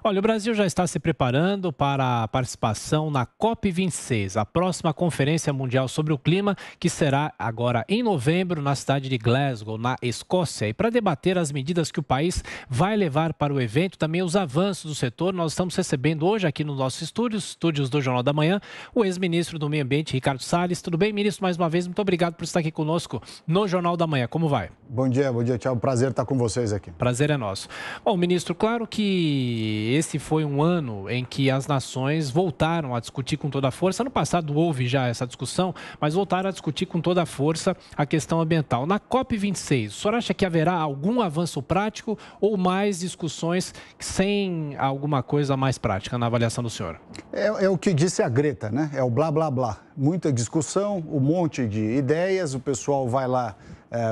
Olha, o Brasil já está se preparando para a participação na COP26, a próxima Conferência Mundial sobre o Clima, que será agora em novembro na cidade de Glasgow, na Escócia. E para debater as medidas que o país vai levar para o evento, também os avanços do setor, nós estamos recebendo hoje aqui nos nossos estúdios do Jornal da Manhã, o ex-ministro do Meio Ambiente, Ricardo Salles. Tudo bem, ministro? Mais uma vez, muito obrigado por estar aqui conosco no Jornal da Manhã. Como vai? Bom dia, tchau. Prazer estar com vocês aqui. Prazer é nosso. Bom, ministro, claro que esse foi um ano em que as nações voltaram a discutir com toda a força. Ano passado houve já essa discussão, mas voltaram a discutir com toda a força a questão ambiental. Na COP26, o senhor acha que haverá algum avanço prático ou mais discussões sem alguma coisa mais prática na avaliação do senhor? É o que disse a Greta, né? É o blá, blá, blá. Muita discussão, um monte de ideias, o pessoal vai lá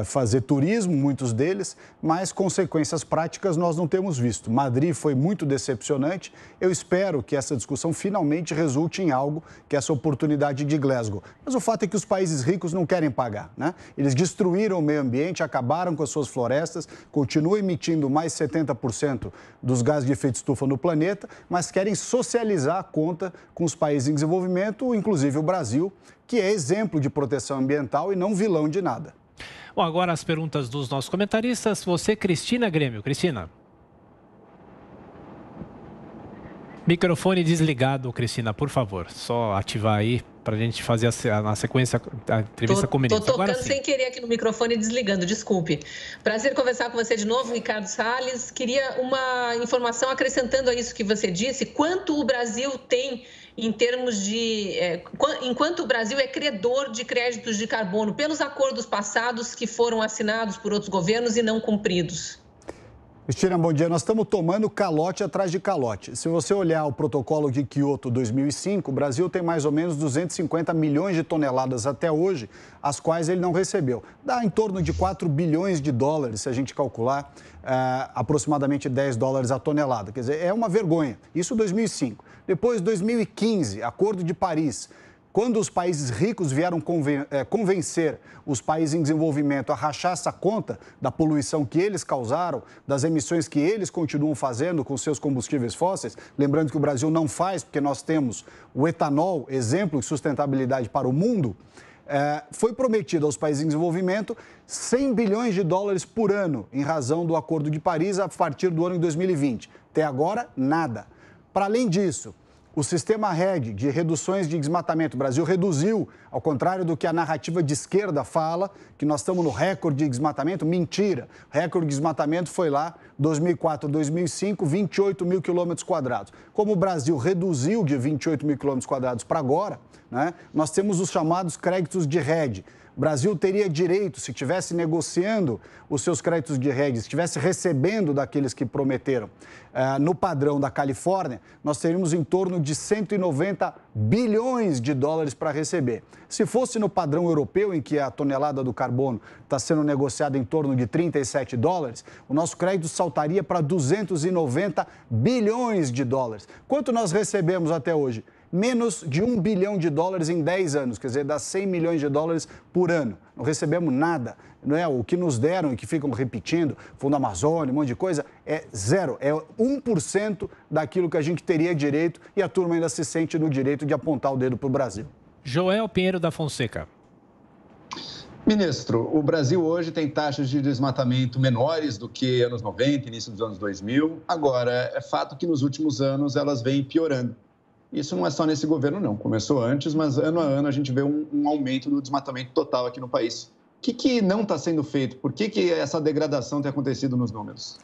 fazer turismo, muitos deles, mas consequências práticas nós não temos visto. Madrid foi muito decepcionante. Eu espero que essa discussão finalmente resulte em algo, que é essa oportunidade de Glasgow. Mas o fato é que os países ricos não querem pagar, né? Eles destruíram o meio ambiente, acabaram com as suas florestas, continuam emitindo mais 70% dos gases de efeito estufa no planeta, mas querem socializar a conta com os países em desenvolvimento, inclusive o Brasil, que é exemplo de proteção ambiental e não vilão de nada. Bom, agora as perguntas dos nossos comentaristas. Você, Cristina Grêmio. Cristina. Microfone desligado, Cristina, por favor. Só ativar aí para a gente fazer na sequência a entrevista com o ministro. Estou tocando sem querer aqui no microfone e desligando, desculpe. Prazer conversar com você de novo, Ricardo Salles. Queria uma informação acrescentando a isso que você disse. Quanto o Brasil tem em termos de... enquanto o Brasil é credor de créditos de carbono pelos acordos passados que foram assinados por outros governos e não cumpridos? Cristina, bom dia. Nós estamos tomando calote atrás de calote. Se você olhar o protocolo de Kyoto 2005, o Brasil tem mais ou menos 250 milhões de toneladas até hoje, as quais ele não recebeu. Dá em torno de 4 bilhões de dólares, se a gente calcular aproximadamente 10 dólares a tonelada. Quer dizer, é uma vergonha. Isso 2005. Depois, 2015, Acordo de Paris. Quando os países ricos vieram convencer os países em desenvolvimento a rachar essa conta da poluição que eles causaram, das emissões que eles continuam fazendo com seus combustíveis fósseis, lembrando que o Brasil não faz, porque nós temos o etanol, exemplo de sustentabilidade para o mundo, foi prometido aos países em desenvolvimento 100 bilhões de dólares por ano, em razão do Acordo de Paris, a partir do ano de 2020. Até agora, nada. Para além disso, o sistema RED de reduções de desmatamento, o Brasil reduziu, ao contrário do que a narrativa de esquerda fala, que nós estamos no recorde de desmatamento, mentira. O recorde de desmatamento foi lá, 2004 a 2005, 28 mil quilômetros quadrados. Como o Brasil reduziu de 28 mil quilômetros quadrados para agora, né, nós temos os chamados créditos de RED. O Brasil teria direito, se estivesse negociando os seus créditos de RED, se estivesse recebendo daqueles que prometeram, no padrão da Califórnia, nós teríamos em torno de 190 bilhões de dólares para receber. Se fosse no padrão europeu, em que a tonelada do carbono está sendo negociada em torno de 37 dólares, o nosso crédito saltaria para 290 bilhões de dólares. Quanto nós recebemos até hoje? Menos de 1 bilhão de dólares em 10 anos, quer dizer, dá 100 milhões de dólares por ano. Não recebemos nada, não é? O que nos deram e que ficam repetindo, Fundo Amazônia, um monte de coisa, é zero, é 1% daquilo que a gente teria direito e a turma ainda se sente no direito de apontar o dedo para o Brasil. Joel Pinheiro da Fonseca. Ministro, o Brasil hoje tem taxas de desmatamento menores do que anos 90, início dos anos 2000. Agora, é fato que nos últimos anos elas vêm piorando. Isso não é só nesse governo, não. Começou antes, mas ano a ano a gente vê um aumento do desmatamento total aqui no país. O que não está sendo feito? Por que essa degradação tem acontecido nos números?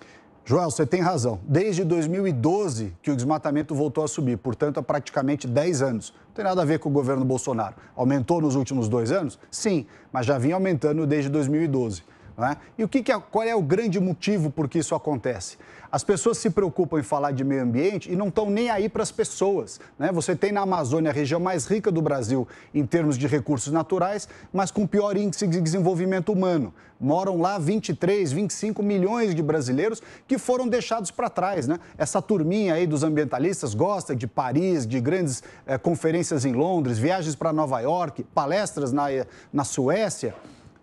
Joel, você tem razão. Desde 2012 que o desmatamento voltou a subir, portanto, há praticamente 10 anos. Não tem nada a ver com o governo Bolsonaro. Aumentou nos últimos 2 anos? Sim, mas já vinha aumentando desde 2012. Não é? E qual é o grande motivo por que isso acontece? As pessoas se preocupam em falar de meio ambiente e não estão nem aí para as pessoas, né? Você tem na Amazônia a região mais rica do Brasil em termos de recursos naturais, mas com pior índice de desenvolvimento humano. Moram lá 23, 25 milhões de brasileiros que foram deixados para trás, né? Essa turminha aí dos ambientalistas gosta de Paris, de grandes conferências em Londres, viagens para Nova York, palestras na Suécia.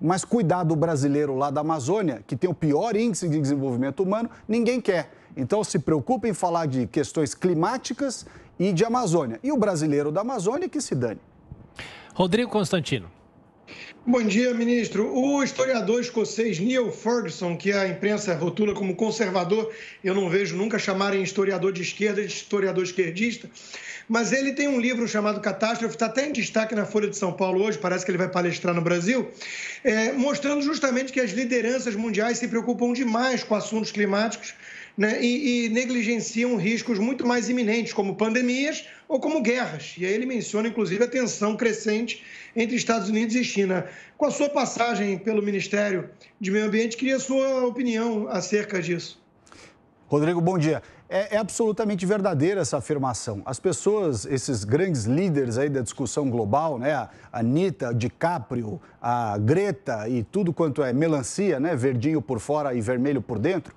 mas cuidar do brasileiro lá da Amazônia, que tem o pior índice de desenvolvimento humano, ninguém quer. Então, se preocupa em falar de questões climáticas e de Amazônia. E o brasileiro da Amazônia que se dane. Rodrigo Constantino. Bom dia, ministro. O historiador escocês Neil Ferguson, que a imprensa rotula como conservador, eu não vejo nunca chamarem historiador de esquerda de historiador esquerdista, mas ele tem um livro chamado Catástrofe, está até em destaque na Folha de São Paulo hoje, parece que ele vai palestrar no Brasil, mostrando justamente que as lideranças mundiais se preocupam demais com assuntos climáticos, né, e negligenciam riscos muito mais iminentes, como pandemias ou como guerras. E aí ele menciona, inclusive, a tensão crescente entre Estados Unidos e China. Com a sua passagem pelo Ministério de Meio Ambiente, queria a sua opinião acerca disso. Rodrigo, bom dia. É absolutamente verdadeira essa afirmação. As pessoas, esses grandes líderes aí da discussão global, né? A Anitta, DiCaprio, a Greta e tudo quanto é melancia, né? Verdinho por fora e vermelho por dentro.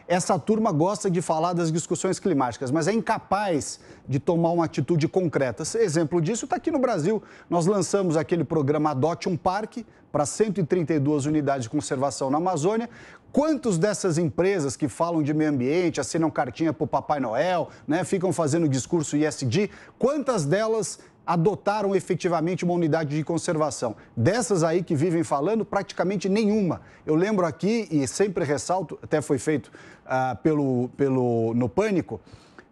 Essa turma gosta de falar das discussões climáticas, mas é incapaz de tomar uma atitude concreta. Exemplo disso está aqui no Brasil. Nós lançamos aquele programa Adote um Parque para 132 unidades de conservação na Amazônia. Quantos dessas empresas que falam de meio ambiente, assinam cartinha para o Papai Noel, né, ficam fazendo discurso ESG, quantas delas adotaram efetivamente uma unidade de conservação? Dessas aí que vivem falando, praticamente nenhuma. Eu lembro aqui, e sempre ressalto, até foi feito no Pânico,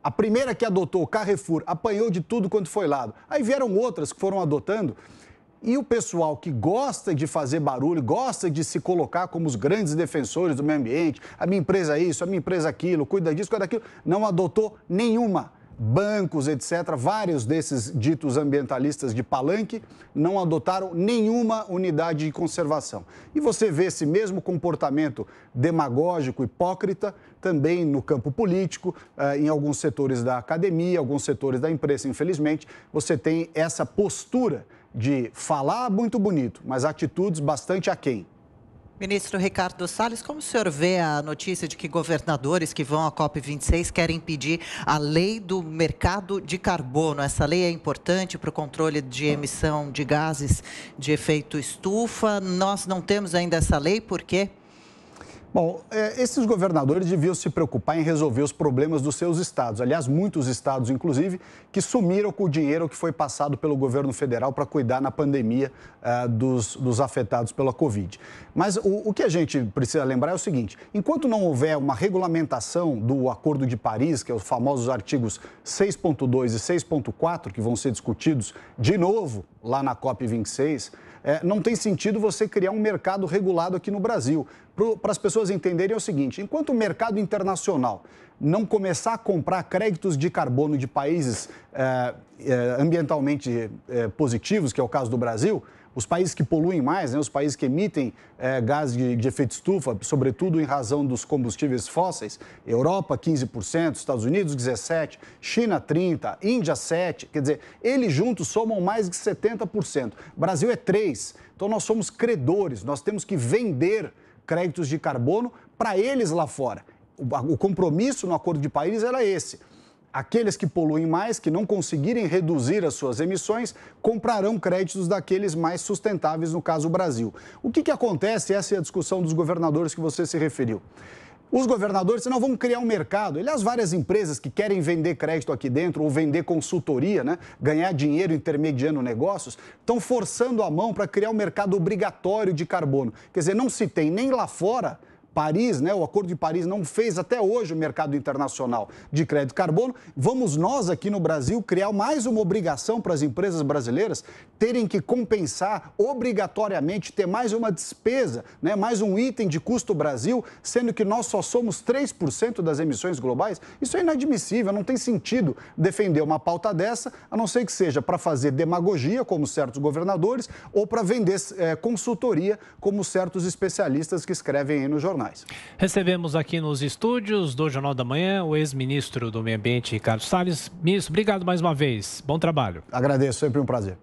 a primeira que adotou, Carrefour, apanhou de tudo quanto foi lado. Aí vieram outras que foram adotando. E o pessoal que gosta de fazer barulho, gosta de se colocar como os grandes defensores do meio ambiente, a minha empresa é isso, a minha empresa é aquilo, cuida disso, cuida daquilo, não adotou nenhuma. Bancos, etc., vários desses ditos ambientalistas de palanque não adotaram nenhuma unidade de conservação. E você vê esse mesmo comportamento demagógico, hipócrita, também no campo político, em alguns setores da academia, alguns setores da imprensa, infelizmente. Você tem essa postura de falar muito bonito, mas atitudes bastante aquém. Ministro Ricardo Salles, como o senhor vê a notícia de que governadores que vão à COP26 querem impedir a lei do mercado de carbono? Essa lei é importante para o controle de emissão de gases de efeito estufa. Nós não temos ainda essa lei, por quê? Bom, esses governadores deviam se preocupar em resolver os problemas dos seus estados. Aliás, muitos estados, inclusive, que sumiram com o dinheiro que foi passado pelo governo federal para cuidar na pandemia dos afetados pela Covid. Mas o que a gente precisa lembrar é o seguinte: enquanto não houver uma regulamentação do Acordo de Paris, que é os famosos artigos 6.2 e 6.4, que vão ser discutidos de novo lá na COP26, não tem sentido você criar um mercado regulado aqui no Brasil. Para as pessoas entenderem é o seguinte: enquanto o mercado internacional não começar a comprar créditos de carbono de países ambientalmente positivos, que é o caso do Brasil, os países que poluem mais, né, os países que emitem gás de efeito estufa, sobretudo em razão dos combustíveis fósseis, Europa 15%, Estados Unidos 17%, China 30%, Índia 7%, quer dizer, eles juntos somam mais de 70%. Brasil é 3%, então nós somos credores, nós temos que vender créditos de carbono para eles lá fora. O compromisso no Acordo de Paris era esse. Aqueles que poluem mais, que não conseguirem reduzir as suas emissões, comprarão créditos daqueles mais sustentáveis, no caso o Brasil. O que acontece? Essa é a discussão dos governadores que você se referiu. Os governadores não vão criar um mercado. Aliás, várias empresas que querem vender crédito aqui dentro ou vender consultoria, né, ganhar dinheiro intermediando negócios, estão forçando a mão para criar um mercado obrigatório de carbono. Quer dizer, não se tem nem lá fora. Paris, né, o Acordo de Paris não fez até hoje o mercado internacional de crédito carbono. Vamos nós aqui no Brasil criar mais uma obrigação para as empresas brasileiras terem que compensar obrigatoriamente, ter mais uma despesa, né, mais um item de custo Brasil, sendo que nós só somos 3% das emissões globais. Isso é inadmissível, não tem sentido defender uma pauta dessa, a não ser que seja para fazer demagogia, como certos governadores, ou para vender consultoria, como certos especialistas que escrevem aí no jornal. Recebemos aqui nos estúdios do Jornal da Manhã o ex-ministro do Meio Ambiente, Ricardo Salles. Ministro, obrigado mais uma vez. Bom trabalho. Agradeço, sempre um prazer.